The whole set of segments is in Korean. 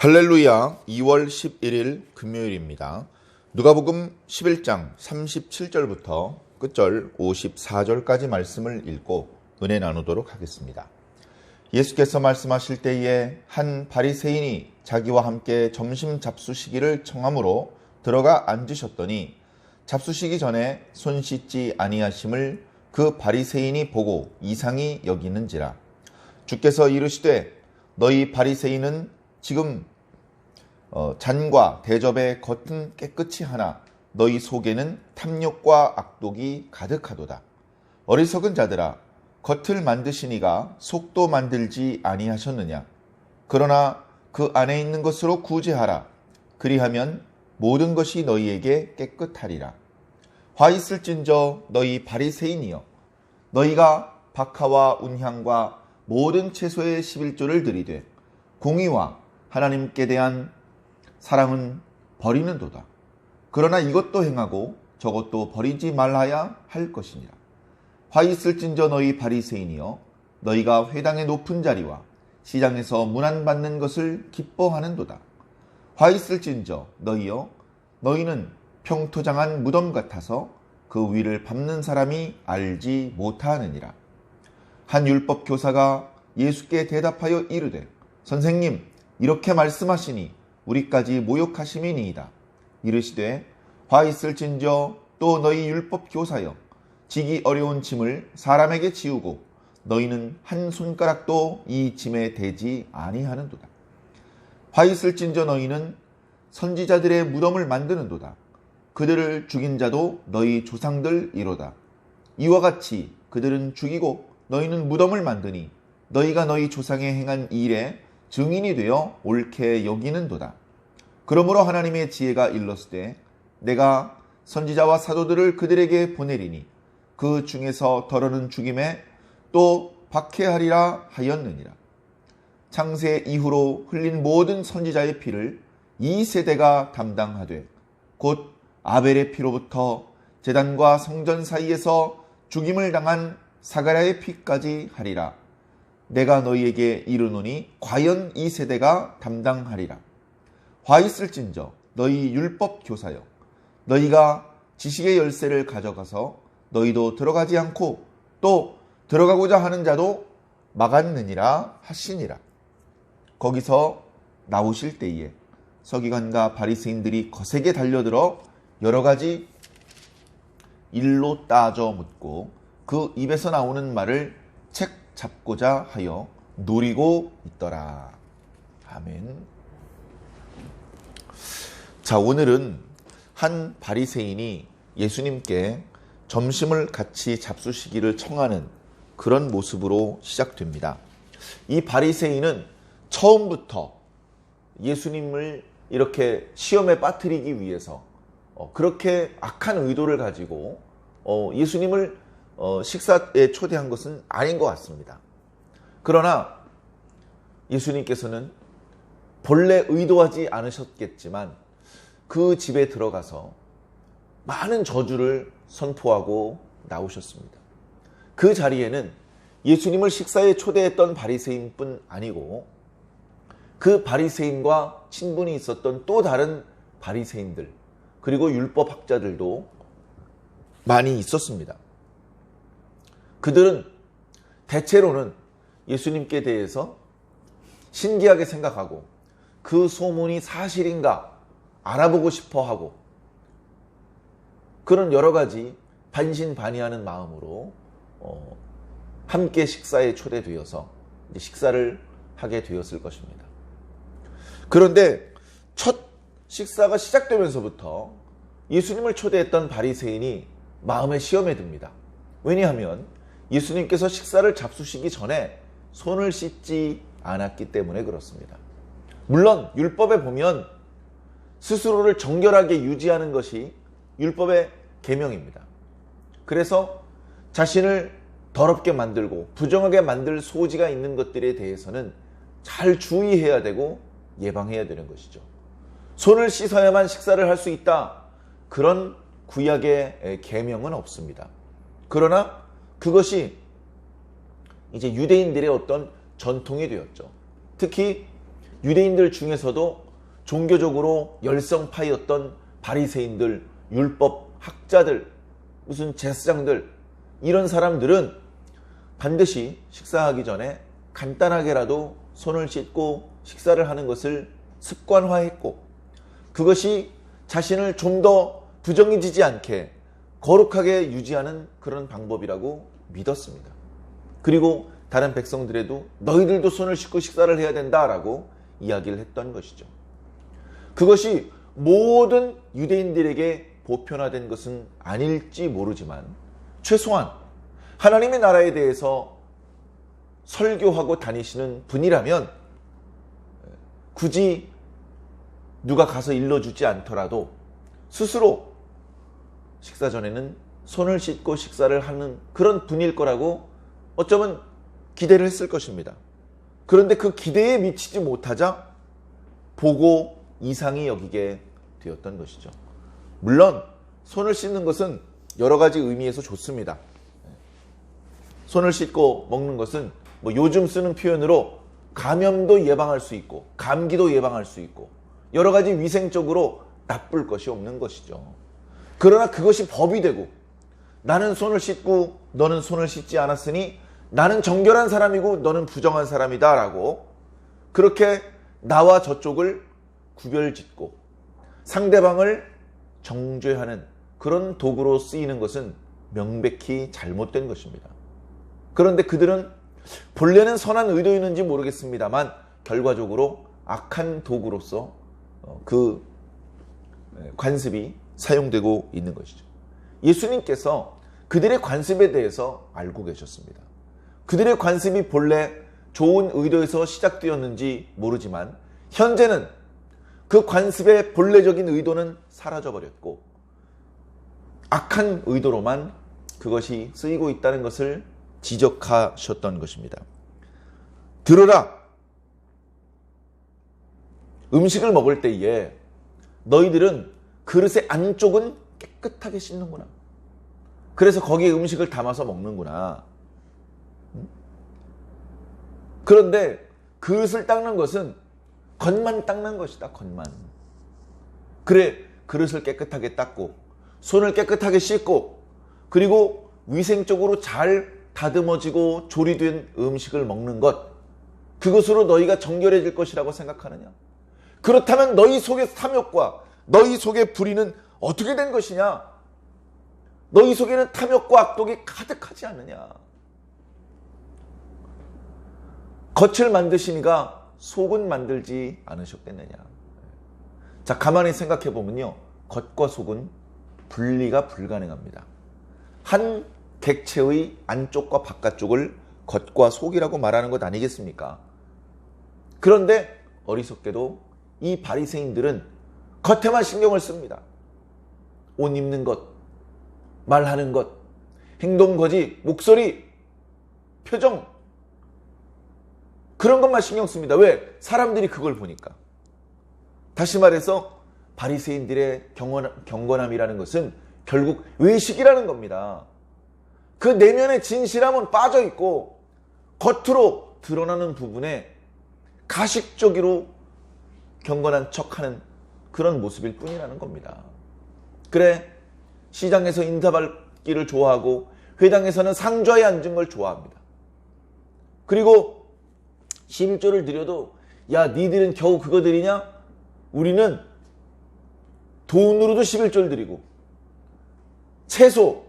할렐루야. 2월 11일 금요일입니다. 누가복음 11장 37절부터 끝절 54절까지 말씀을 읽고 은혜 나누도록 하겠습니다. 예수께서 말씀하실 때에 한 바리새인이 자기와 함께 점심 잡수시기를 청함으로 들어가 앉으셨더니 잡수시기 전에 손 씻지 아니하심을 그 바리새인이 보고 이상히 여기는지라. 주께서 이르시되 너희 바리새인은 지금 잔과 대접의 겉은 깨끗이 하나 너희 속에는 탐욕과 악독이 가득하도다. 어리석은 자들아, 겉을 만드시니가 속도 만들지 아니하셨느냐. 그러나 그 안에 있는 것으로 구제하라. 그리하면 모든 것이 너희에게 깨끗하리라. 화 있을진저 너희 바리새인이여, 너희가 박하와 운향과 모든 채소의 11조를 들이되 공의와 하나님께 대한 사랑은 버리는도다. 그러나 이것도 행하고 저것도 버리지 말아야 할 것이니라. 화 있을진저 너희 바리새인이여, 너희가 회당의 높은 자리와 시장에서 문안받는 것을 기뻐하는도다. 화 있을진저 너희여, 너희는 평토장한 무덤 같아서 그 위를 밟는 사람이 알지 못하느니라. 한 율법 교사가 예수께 대답하여 이르되 선생님, 이렇게 말씀하시니 우리까지 모욕하심이니이다. 이르시되 화 있을진저 또 너희 율법 교사여, 지기 어려운 짐을 사람에게 지우고 너희는 한 손가락도 이 짐에 대지 아니하는도다. 화 있을진저 너희는 선지자들의 무덤을 만드는도다. 그들을 죽인 자도 너희 조상들이로다. 이와 같이 그들은 죽이고 너희는 무덤을 만드니 너희가 너희 조상의 행한 일에 증인이 되어 옳게 여기는도다. 그러므로 하나님의 지혜가 일렀으되 내가 선지자와 사도들을 그들에게 보내리니 그 중에서 더러는 죽임에 또 박해하리라 하였느니라. 창세 이후로 흘린 모든 선지자의 피를 이 세대가 담당하되 곧 아벨의 피로부터 제단과 성전 사이에서 죽임을 당한 사가랴의 피까지 하리라. 내가 너희에게 이르노니 과연 이 세대가 담당하리라. 화 있을진저 너희 율법 교사여, 너희가 지식의 열쇠를 가져가서 너희도 들어가지 않고 또 들어가고자 하는 자도 막았느니라 하시니라. 거기서 나오실 때에 서기관과 바리새인들이 거세게 달려들어 여러 가지 일로 따져 묻고 그 입에서 나오는 말을 책 잡고자 하여 노리고 있더라. 아멘. 자, 오늘은 한 바리새인이 예수님께 점심을 같이 잡수시기를 청하는 그런 모습으로 시작됩니다. 이 바리새인은 처음부터 예수님을 이렇게 시험에 빠뜨리기 위해서 그렇게 악한 의도를 가지고 예수님을 식사에 초대한 것은 아닌 것 같습니다. 그러나 예수님께서는 본래 의도하지 않으셨겠지만 그 집에 들어가서 많은 저주를 선포하고 나오셨습니다. 그 자리에는 예수님을 식사에 초대했던 바리새인뿐 아니고 그 바리새인과 친분이 있었던 또 다른 바리새인들, 그리고 율법학자들도 많이 있었습니다. 그들은 대체로는 예수님께 대해서 신기하게 생각하고 그 소문이 사실인가 알아보고 싶어 하고 그런 여러 가지 반신반의하는 마음으로 함께 식사에 초대되어서 식사를 하게 되었을 것입니다. 그런데 첫 식사가 시작되면서부터 예수님을 초대했던 바리새인이 마음의 시험에 듭니다. 왜냐하면 예수님께서 식사를 잡수시기 전에 손을 씻지 않았기 때문에 그렇습니다. 물론 율법에 보면 스스로를 정결하게 유지하는 것이 율법의 계명입니다. 그래서 자신을 더럽게 만들고 부정하게 만들 소지가 있는 것들에 대해서는 잘 주의해야 되고 예방해야 되는 것이죠. 손을 씻어야만 식사를 할 수 있다, 그런 구약의 계명은 없습니다. 그러나 그것이 이제 유대인들의 어떤 전통이 되었죠. 특히 유대인들 중에서도 종교적으로 열성파였던 바리새인들, 율법 학자들, 무슨 제사장들, 이런 사람들은 반드시 식사하기 전에 간단하게라도 손을 씻고 식사를 하는 것을 습관화했고, 그것이 자신을 좀 더 부정해지지 않게 거룩하게 유지하는 그런 방법이라고 믿었습니다. 그리고 다른 백성들에도 너희들도 손을 씻고 식사를 해야 된다라고 이야기를 했던 것이죠. 그것이 모든 유대인들에게 보편화된 것은 아닐지 모르지만 최소한 하나님의 나라에 대해서 설교하고 다니시는 분이라면 굳이 누가 가서 일러주지 않더라도 스스로 식사 전에는 손을 씻고 식사를 하는 그런 분일 거라고 어쩌면 기대를 했을 것입니다. 그런데 그 기대에 미치지 못하자 보고 이상히 여기게 되었던 것이죠. 물론 손을 씻는 것은 여러 가지 의미에서 좋습니다. 손을 씻고 먹는 것은 뭐 요즘 쓰는 표현으로 감염도 예방할 수 있고 감기도 예방할 수 있고 여러 가지 위생적으로 나쁠 것이 없는 것이죠. 그러나 그것이 법이 되고 나는 손을 씻고 너는 손을 씻지 않았으니 나는 정결한 사람이고 너는 부정한 사람이다 라고 그렇게 나와 저쪽을 구별짓고 상대방을 정죄하는 그런 도구로 쓰이는 것은 명백히 잘못된 것입니다. 그런데 그들은 본래는 선한 의도였는지 모르겠습니다만 결과적으로 악한 도구로서 그 관습이 사용되고 있는 것이죠. 예수님께서 그들의 관습에 대해서 알고 계셨습니다. 그들의 관습이 본래 좋은 의도에서 시작되었는지 모르지만 현재는 그 관습의 본래적인 의도는 사라져버렸고 악한 의도로만 그것이 쓰이고 있다는 것을 지적하셨던 것입니다. 들으라! 음식을 먹을 때에 너희들은 그릇의 안쪽은 깨끗하게 씻는구나. 그래서 거기에 음식을 담아서 먹는구나. 그런데 그릇을 닦는 것은 겉만 닦는 것이다. 겉만. 그래 그릇을 깨끗하게 닦고 손을 깨끗하게 씻고 그리고 위생적으로 잘 다듬어지고 조리된 음식을 먹는 것, 그것으로 너희가 정결해질 것이라고 생각하느냐? 그렇다면 너희 속의 탐욕과 너희 속의 불의는 어떻게 된 것이냐? 너희 속에는 탐욕과 악독이 가득하지 않느냐? 겉을 만드시니가 속은 만들지 않으셨겠느냐? 자, 가만히 생각해 보면요, 겉과 속은 분리가 불가능합니다. 한 객체의 안쪽과 바깥쪽을 겉과 속이라고 말하는 것 아니겠습니까? 그런데 어리석게도 이 바리새인들은 겉에만 신경을 씁니다. 옷 입는 것, 말하는 것, 행동 거지, 목소리, 표정, 그런 것만 신경 씁니다. 왜? 사람들이 그걸 보니까. 다시 말해서 바리새인들의 경건함이라는 것은 결국 외식이라는 겁니다. 그 내면의 진실함은 빠져있고 겉으로 드러나는 부분에 가식적으로 경건한 척하는 그런 모습일 뿐이라는 겁니다. 그래, 시장에서 인사받기를 좋아하고 회당에서는 상좌에 앉은 걸 좋아합니다. 그리고 11조를 드려도 야 니들은 겨우 그거 드리냐? 우리는 돈으로도 11조를 드리고 채소,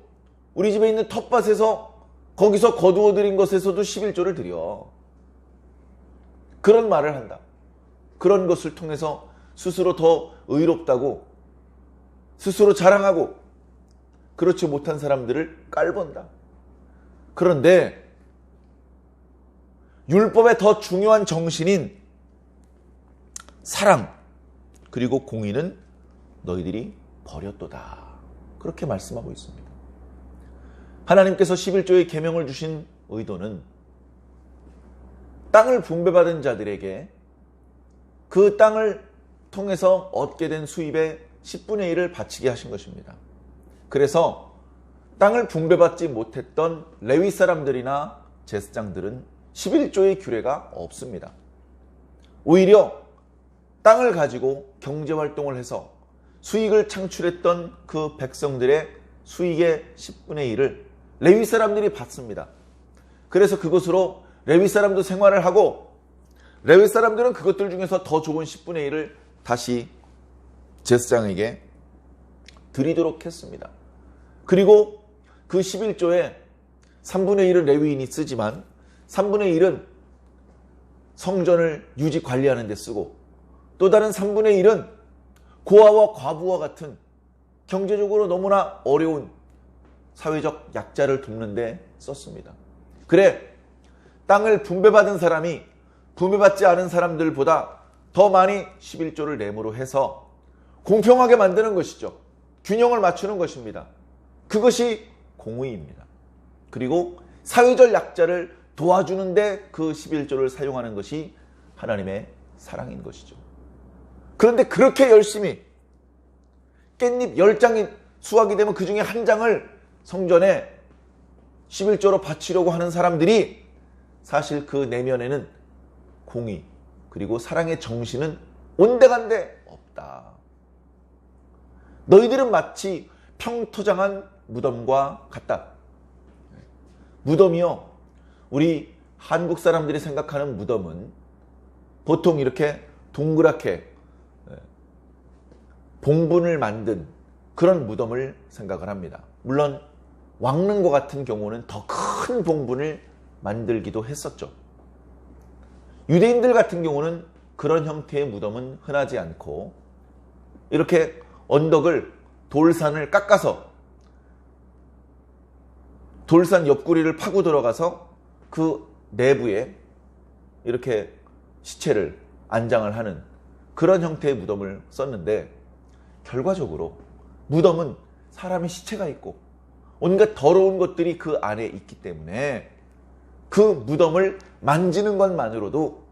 우리 집에 있는 텃밭에서 거기서 거두어 드린 것에서도 11조를 드려. 그런 말을 한다. 그런 것을 통해서 스스로 더 의롭다고 스스로 자랑하고 그렇지 못한 사람들을 깔본다. 그런데 율법의 더 중요한 정신인 사랑 그리고 공의는 너희들이 버렸도다. 그렇게 말씀하고 있습니다. 하나님께서 11조의 계명을 주신 의도는 땅을 분배받은 자들에게 그 땅을 통해서 얻게 된 수입의 10분의 1을 바치게 하신 것입니다. 그래서 땅을 분배받지 못했던 레위 사람들이나 제사장들은 11조의 규례가 없습니다. 오히려 땅을 가지고 경제활동을 해서 수익을 창출했던 그 백성들의 수익의 10분의 1을 레위 사람들이 받습니다. 그래서 그곳으로 레위 사람도 생활을 하고 레위 사람들은 그것들 중에서 더 좋은 10분의 1을 다시 제사장에게 드리도록 했습니다. 그리고 그 11조에 3분의 1은 레위인이 쓰지만 3분의 1은 성전을 유지 관리하는 데 쓰고 또 다른 3분의 1은 고아와 과부와 같은 경제적으로 너무나 어려운 사회적 약자를 돕는 데 썼습니다. 그래, 땅을 분배받은 사람이 분배받지 않은 사람들보다 더 많이 11조를 내므로 해서 공평하게 만드는 것이죠. 균형을 맞추는 것입니다. 그것이 공의입니다. 그리고 사회적 약자를 도와주는데 그 11조를 사용하는 것이 하나님의 사랑인 것이죠. 그런데 그렇게 열심히 깻잎 10장이 수확이 되면 그 중에 한 장을 성전에 11조로 바치려고 하는 사람들이 사실 그 내면에는 공의 그리고 사랑의 정신은 온데간데 없다. 너희들은 마치 평토장한 무덤과 같다. 무덤이요, 우리 한국 사람들이 생각하는 무덤은 보통 이렇게 동그랗게 봉분을 만든 그런 무덤을 생각을 합니다. 물론 왕릉과 같은 경우는 더 큰 봉분을 만들기도 했었죠. 유대인들 같은 경우는 그런 형태의 무덤은 흔하지 않고 이렇게 언덕을 돌산을 깎아서 돌산 옆구리를 파고 들어가서 그 내부에 이렇게 시체를 안장을 하는 그런 형태의 무덤을 썼는데 결과적으로 무덤은 사람의 시체가 있고 온갖 더러운 것들이 그 안에 있기 때문에 그 무덤을 만지는 것만으로도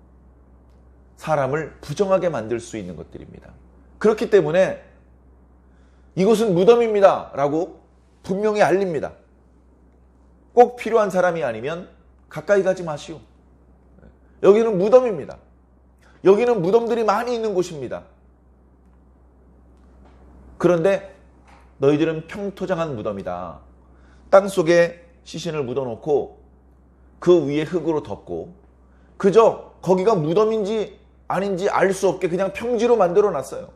사람을 부정하게 만들 수 있는 것들입니다. 그렇기 때문에 이곳은 무덤입니다 라고 분명히 알립니다. 꼭 필요한 사람이 아니면 가까이 가지 마시오. 여기는 무덤입니다. 여기는 무덤들이 많이 있는 곳입니다. 그런데 너희들은 평토장한 무덤이다. 땅속에 시신을 묻어놓고 그 위에 흙으로 덮고 그저 거기가 무덤인지 아닌지 알 수 없게 그냥 평지로 만들어 놨어요.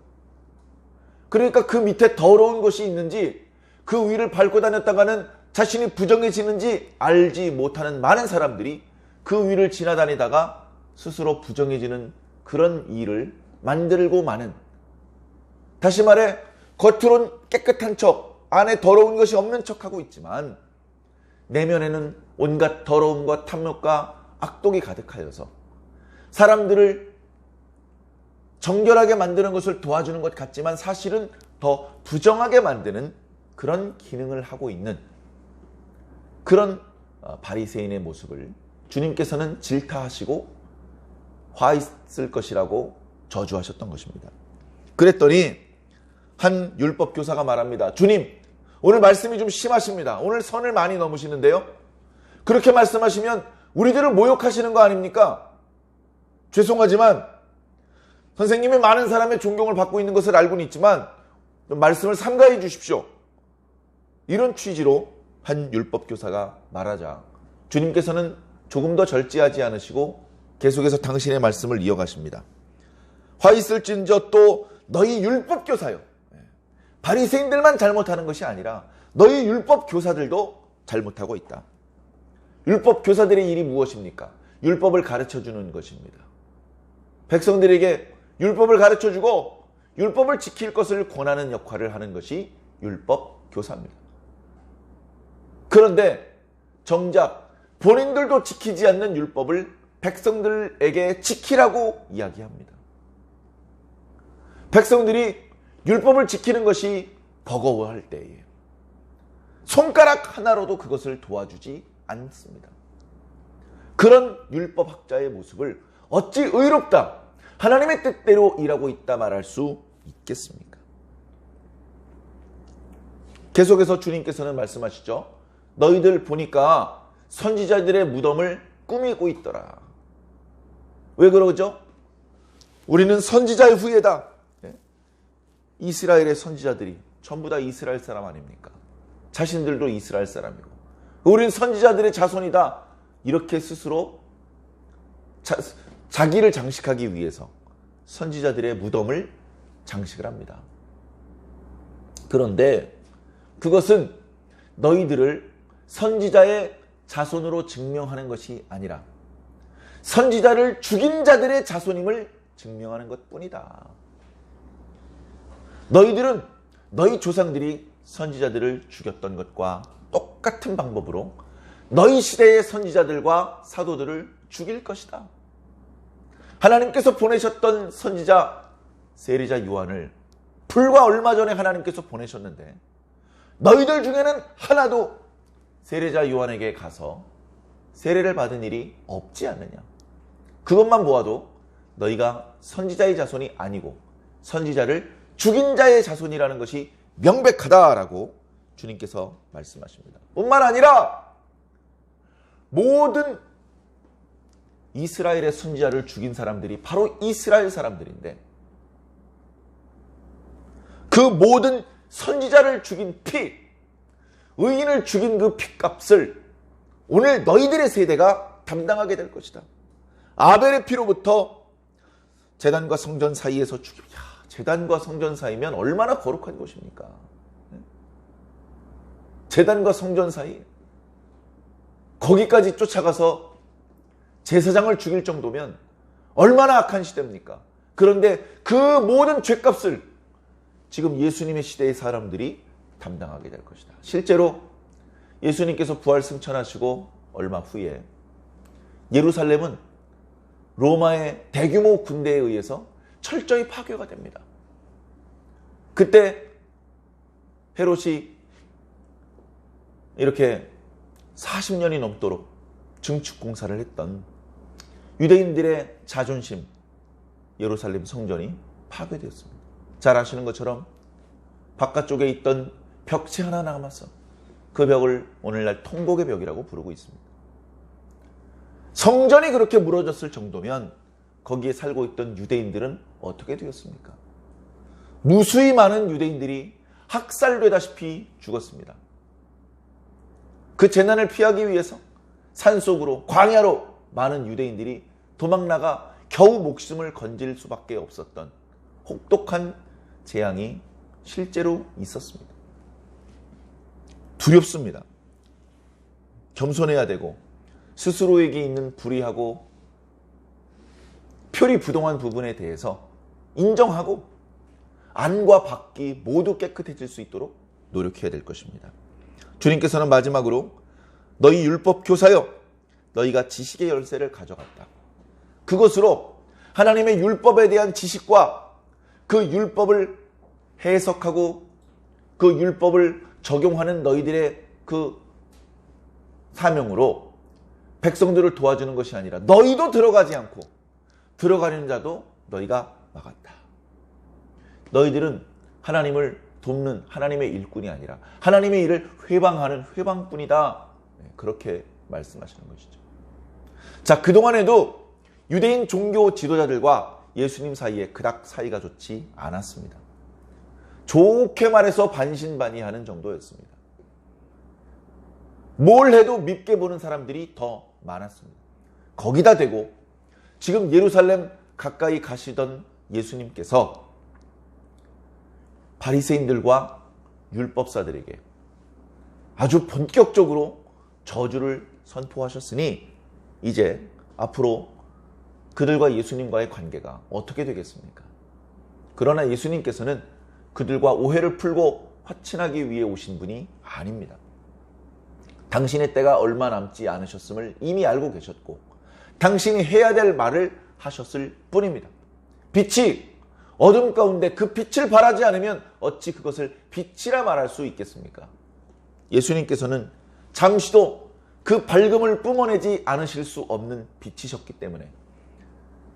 그러니까 그 밑에 더러운 것이 있는지 그 위를 밟고 다녔다가는 자신이 부정해지는지 알지 못하는 많은 사람들이 그 위를 지나다니다가 스스로 부정해지는 그런 일을 만들고 마는, 다시 말해 겉으론 깨끗한 척, 안에 더러운 것이 없는 척하고 있지만 내면에는 온갖 더러움과 탐욕과 악독이 가득하여서 사람들을 정결하게 만드는 것을 도와주는 것 같지만 사실은 더 부정하게 만드는 그런 기능을 하고 있는 그런 바리새인의 모습을 주님께서는 질타하시고 화 있을 것이라고 저주하셨던 것입니다. 그랬더니 한 율법 교사가 말합니다. 주님, 오늘 말씀이 좀 심하십니다. 오늘 선을 많이 넘으시는데요. 그렇게 말씀하시면 우리들을 모욕하시는 거 아닙니까? 죄송하지만 선생님이 많은 사람의 존경을 받고 있는 것을 알고는 있지만 말씀을 삼가해 주십시오. 이런 취지로 한 율법 교사가 말하자 주님께서는 조금 더 절제하지 않으시고 계속해서 당신의 말씀을 이어가십니다. 화 있을진저 또 너희 율법 교사요. 바리새인들만 잘못하는 것이 아니라 너희 율법 교사들도 잘못하고 있다. 율법 교사들의 일이 무엇입니까? 율법을 가르쳐주는 것입니다. 백성들에게 율법을 가르쳐주고 율법을 지킬 것을 권하는 역할을 하는 것이 율법 교사입니다. 그런데 정작 본인들도 지키지 않는 율법을 백성들에게 지키라고 이야기합니다. 백성들이 율법을 지키는 것이 버거워할 때에 손가락 하나로도 그것을 도와주지 않습니다. 그런 율법학자의 모습을 어찌 의롭다, 하나님의 뜻대로 일하고 있다 말할 수 있겠습니까? 계속해서 주님께서는 말씀하시죠. 너희들 보니까 선지자들의 무덤을 꾸미고 있더라. 왜 그러죠? 우리는 선지자의 후예다. 이스라엘의 선지자들이 전부 다 이스라엘 사람 아닙니까? 자신들도 이스라엘 사람이고 우리는 선지자들의 자손이다. 이렇게 스스로 자기를 장식하기 위해서 선지자들의 무덤을 장식을 합니다. 그런데 그것은 너희들을 선지자의 자손으로 증명하는 것이 아니라 선지자를 죽인 자들의 자손임을 증명하는 것뿐이다. 너희들은 너희 조상들이 선지자들을 죽였던 것과 똑같은 방법으로 너희 시대의 선지자들과 사도들을 죽일 것이다. 하나님께서 보내셨던 선지자 세례자 요한을 불과 얼마 전에 하나님께서 보내셨는데 너희들 중에는 하나도 세례자 요한에게 가서 세례를 받은 일이 없지 않느냐. 그것만 보아도 너희가 선지자의 자손이 아니고 선지자를 죽인 자의 자손이라는 것이 명백하다라고 주님께서 말씀하십니다. 뿐만 아니라 모든 이스라엘의 선지자를 죽인 사람들이 바로 이스라엘 사람들인데 그 모든 선지자를 죽인 피, 의인을 죽인 그 피값을 오늘 너희들의 세대가 담당하게 될 것이다. 아벨의 피로부터 제단과 성전 사이에서 죽이면 제단과 성전 사이면 얼마나 거룩한 곳입니까? 제단과 성전 사이 거기까지 쫓아가서 제사장을 죽일 정도면 얼마나 악한 시대입니까? 그런데 그 모든 죄값을 지금 예수님의 시대의 사람들이 담당하게 될 것이다. 실제로 예수님께서 부활 승천하시고 얼마 후에 예루살렘은 로마의 대규모 군대에 의해서 철저히 파괴가 됩니다. 그때 헤롯이 이렇게 40년이 넘도록 증축 공사를 했던 유대인들의 자존심, 예루살렘 성전이 파괴되었습니다. 잘 아시는 것처럼 바깥쪽에 있던 벽체 하나 남아서 그 벽을 오늘날 통곡의 벽이라고 부르고 있습니다. 성전이 그렇게 무너졌을 정도면 거기에 살고 있던 유대인들은 어떻게 되었습니까? 무수히 많은 유대인들이 학살되다시피 죽었습니다. 그 재난을 피하기 위해서 산속으로 광야로 많은 유대인들이 도망나가 겨우 목숨을 건질 수밖에 없었던 혹독한 재앙이 실제로 있었습니다. 두렵습니다. 겸손해야 되고 스스로에게 있는 불의하고 표리부동한 부분에 대해서 인정하고 안과 밖이 모두 깨끗해질 수 있도록 노력해야 될 것입니다. 주님께서는 마지막으로 너희 율법 교사여 너희가 지식의 열쇠를 가져갔다. 그것으로 하나님의 율법에 대한 지식과 그 율법을 해석하고 그 율법을 적용하는 너희들의 그 사명으로 백성들을 도와주는 것이 아니라 너희도 들어가지 않고 들어가는 자도 너희가 막았다. 너희들은 하나님을 돕는 하나님의 일꾼이 아니라 하나님의 일을 회방하는 회방꾼이다. 그렇게 말씀하시는 것이죠. 자, 그동안에도 유대인 종교 지도자들과 예수님 사이에 그닥 사이가 좋지 않았습니다. 좋게 말해서 반신반의하는 정도였습니다. 뭘 해도 밉게 보는 사람들이 더 많았습니다. 거기다 대고 지금 예루살렘 가까이 가시던 예수님께서 바리새인들과 율법사들에게 아주 본격적으로 저주를 선포하셨으니 이제 앞으로 그들과 예수님과의 관계가 어떻게 되겠습니까? 그러나 예수님께서는 그들과 오해를 풀고 화친하기 위해 오신 분이 아닙니다. 당신의 때가 얼마 남지 않으셨음을 이미 알고 계셨고 당신이 해야 될 말을 하셨을 뿐입니다. 빛이 어둠 가운데 그 빛을 발하지 않으면 어찌 그것을 빛이라 말할 수 있겠습니까? 예수님께서는 잠시도 그 밝음을 뿜어내지 않으실 수 없는 빛이셨기 때문에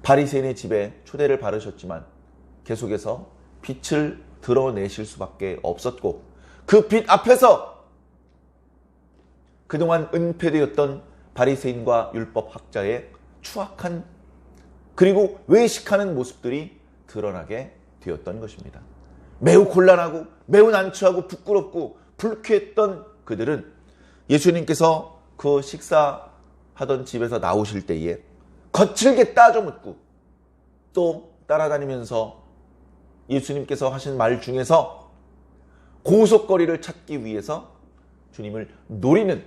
바리새인의 집에 초대를 받으셨지만 계속해서 빛을 드러내실 수밖에 없었고 그 빛 앞에서 그동안 은폐되었던 바리새인과 율법학자의 추악한 그리고 외식하는 모습들이 드러나게 되었던 것입니다. 매우 곤란하고 매우 난처하고 부끄럽고 불쾌했던 그들은 예수님께서 그 식사하던 집에서 나오실 때에 거칠게 따져 묻고 또 따라다니면서 예수님께서 하신 말 중에서 고속거리를 찾기 위해서 주님을 노리는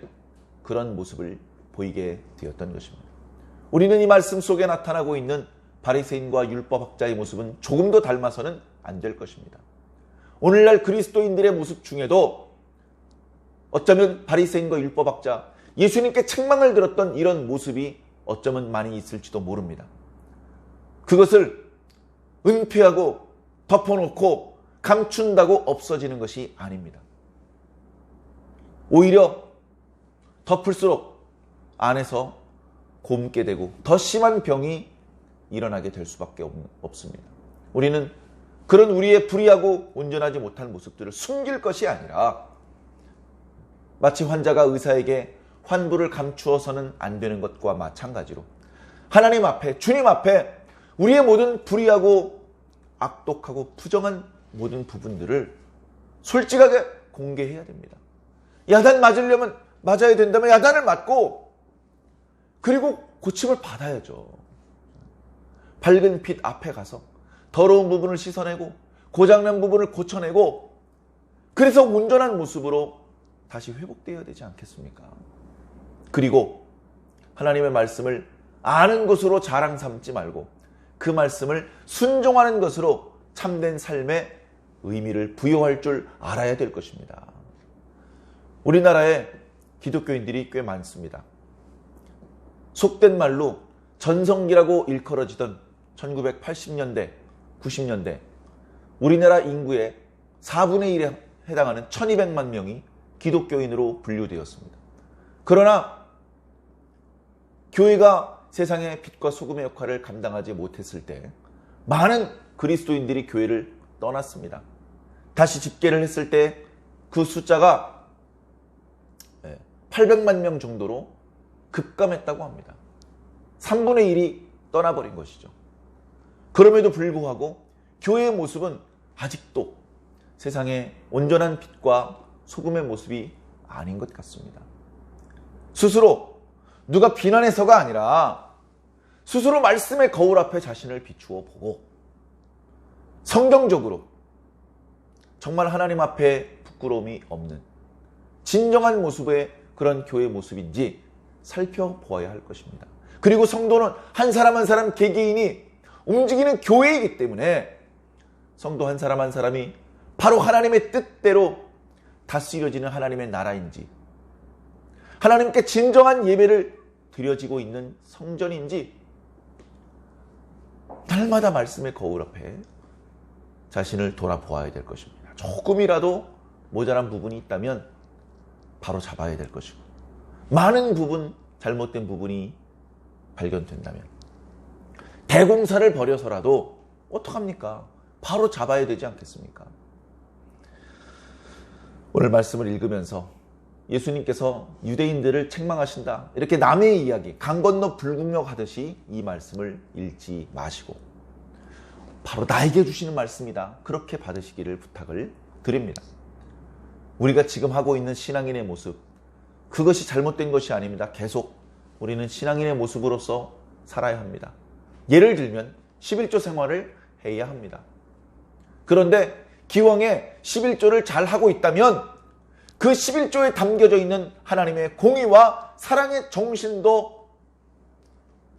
그런 모습을 보이게 되었던 것입니다. 우리는 이 말씀 속에 나타나고 있는 바리새인과 율법학자의 모습은 조금도 닮아서는 안 될 것입니다. 오늘날 그리스도인들의 모습 중에도 어쩌면 바리새인과 율법학자, 예수님께 책망을 들었던 이런 모습이 어쩌면 많이 있을지도 모릅니다. 그것을 은폐하고 덮어놓고 감춘다고 없어지는 것이 아닙니다. 오히려 덮을수록 안에서 곪게 되고 더 심한 병이 일어나게 될 수밖에 없습니다. 우리는 그런 우리의 불의하고 온전하지 못한 모습들을 숨길 것이 아니라 마치 환자가 의사에게 환부를 감추어서는 안 되는 것과 마찬가지로 하나님 앞에, 주님 앞에 우리의 모든 불의하고 악독하고 부정한 모든 부분들을 솔직하게 공개해야 됩니다. 야단 맞으려면 맞아야 된다면 야단을 맞고 그리고 고침을 받아야죠. 밝은 빛 앞에 가서 더러운 부분을 씻어내고 고장난 부분을 고쳐내고 그래서 온전한 모습으로 다시 회복되어야 되지 않겠습니까? 그리고 하나님의 말씀을 아는 것으로 자랑 삼지 말고 그 말씀을 순종하는 것으로 참된 삶의 의미를 부여할 줄 알아야 될 것입니다. 우리나라에 기독교인들이 꽤 많습니다. 속된 말로 전성기라고 일컬어지던 1980년대, 90년대 우리나라 인구의 4분의 1에 해당하는 1200만 명이 기독교인으로 분류되었습니다. 그러나 교회가 세상의 빛과 소금의 역할을 감당하지 못했을 때 많은 그리스도인들이 교회를 떠났습니다. 다시 집계를 했을 때 그 숫자가 800만 명 정도로 급감했다고 합니다. 3분의 1이 떠나버린 것이죠. 그럼에도 불구하고 교회의 모습은 아직도 세상의 온전한 빛과 소금의 모습이 아닌 것 같습니다. 스스로 누가 비난해서가 아니라 스스로 말씀의 거울 앞에 자신을 비추어 보고 성경적으로 정말 하나님 앞에 부끄러움이 없는 진정한 모습의 그런 교회 모습인지 살펴보아야 할 것입니다. 그리고 성도는 한 사람 한 사람 개개인이 움직이는 교회이기 때문에 성도 한 사람 한 사람이 바로 하나님의 뜻대로 다스려지는 하나님의 나라인지 하나님께 진정한 예배를 드려지고 있는 성전인지 날마다 말씀의 거울 앞에 자신을 돌아보아야 될 것입니다. 조금이라도 모자란 부분이 있다면 바로 잡아야 될 것이고 많은 부분, 잘못된 부분이 발견된다면 대공사를 벌여서라도 어떡합니까? 바로 잡아야 되지 않겠습니까? 오늘 말씀을 읽으면서 예수님께서 유대인들을 책망하신다. 이렇게 남의 이야기, 강 건너 불구경 하듯이 이 말씀을 읽지 마시고 바로 나에게 주시는 말씀이다. 그렇게 받으시기를 부탁을 드립니다. 우리가 지금 하고 있는 신앙인의 모습, 그것이 잘못된 것이 아닙니다. 계속 우리는 신앙인의 모습으로서 살아야 합니다. 예를 들면 11조 생활을 해야 합니다. 그런데 기왕에 11조를 잘 하고 있다면 그 11조에 담겨져 있는 하나님의 공의와 사랑의 정신도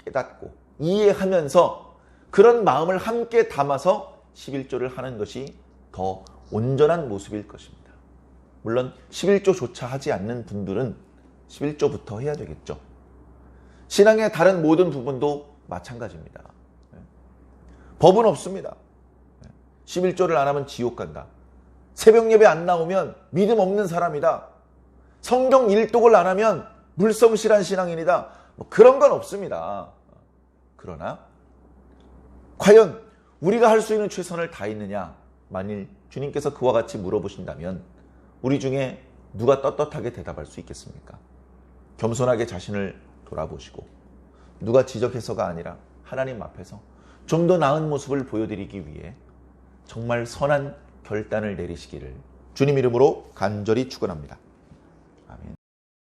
깨닫고 이해하면서 그런 마음을 함께 담아서 11조를 하는 것이 더 온전한 모습일 것입니다. 물론 11조조차 하지 않는 분들은 11조부터 해야 되겠죠. 신앙의 다른 모든 부분도 마찬가지입니다. 법은 없습니다. 11조를 안 하면 지옥 간다. 새벽 예배 안 나오면 믿음 없는 사람이다. 성경 일독을 안 하면 물성실한 신앙인이다. 그런 건 없습니다. 그러나 과연 우리가 할 수 있는 최선을 다했느냐? 만일 주님께서 그와 같이 물어보신다면 우리 중에 누가 떳떳하게 대답할 수 있겠습니까? 겸손하게 자신을 돌아보시고 누가 지적해서가 아니라 하나님 앞에서 좀 더 나은 모습을 보여드리기 위해 정말 선한 결단을 내리시기를 주님 이름으로 간절히 축원합니다.